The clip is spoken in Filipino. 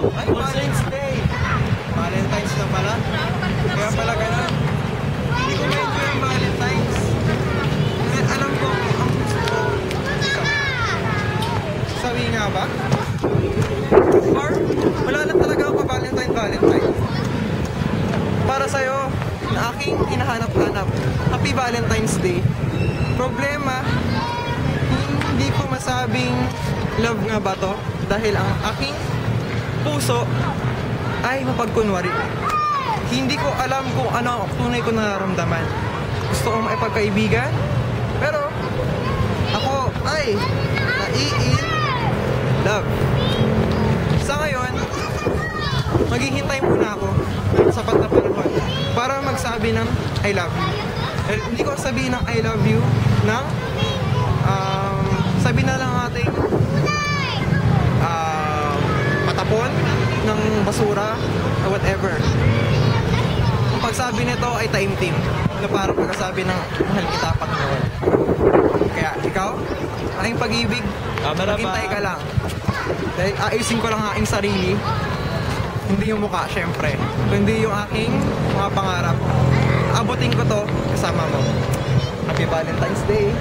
Ay, Valentine's Day! Valentine's na pala. Kaya pala ganun. Hindi ko na-enjoy ang Valentine's. Kaya alam ko, ang gusto ko, sabi nga ba? Or, wala lang talaga ako Valentine. Para sa'yo, na aking hinahanap-hanap. Happy Valentine's Day. Problema, hindi ko masabing love nga ba to? Dahil ang aking puso ay mapagkunwari. Hindi ko alam kung ano ang tunay ko nararamdaman. Gusto kong maipagkaibigan, pero ako ay nai-in love. Sa ngayon, maghihintay muna ako ng sapat na panahon para magsabi ng I love you. Hindi ko sabihin ng I love you ng sabi na lang natin patapon ng basura or whatever. Ang pagsabi nito ay time team na parang pagkasabi ng mahal kita Panginoon. Kaya ikaw, aking pag-ibig, maghintay ka lang. Dahil ayusin ko lang ang aking sarili, hindi yung mukha syempre, kundi yung aking mga pangarap. Abutin ko to kasama mo. Happy Valentine's Day!